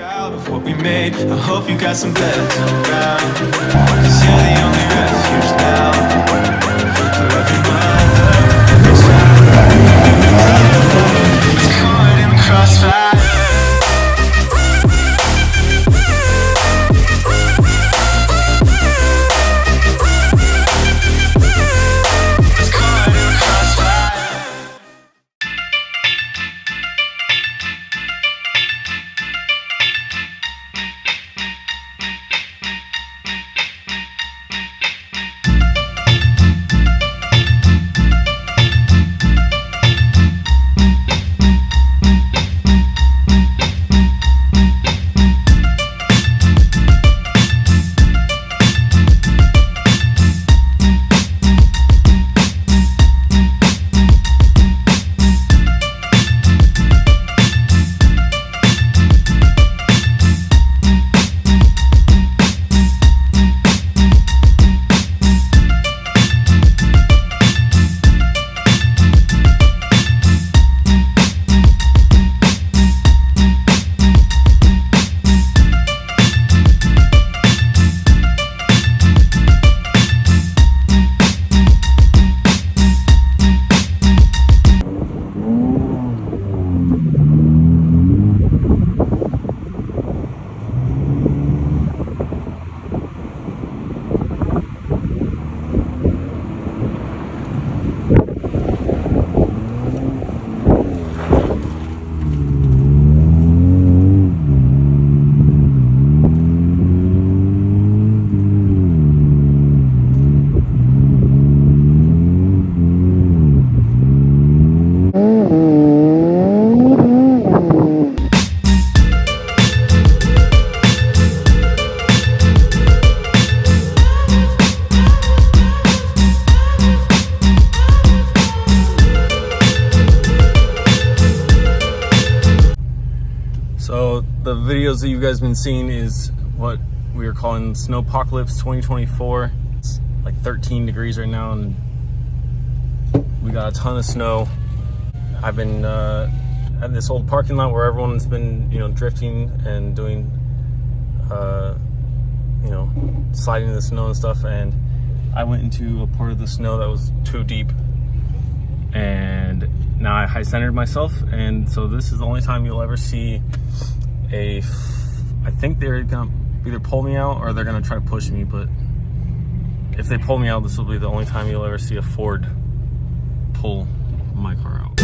proud of what we made. I hope you got some beds around, 'cause you're the only refuge now for every mother, every child, every brother was caught in the crossfire. So the videos that you guys been seeing is what we are calling Snowpocalypse 2024. It's like 13 degrees right now and we got a ton of snow. I've been at this old parking lot where everyone's been, drifting and doing, sliding in the snow and stuff. And I went into a part of the snow that was too deep. And now I high centered myself, and so this is the only time you'll ever see I think they're gonna either pull me out or they're gonna try to push me, but if they pull me out, this will be the only time you'll ever see a Ford pull my car out.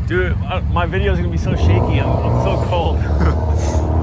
Dude, my video is gonna be so shaky. I'm so cold.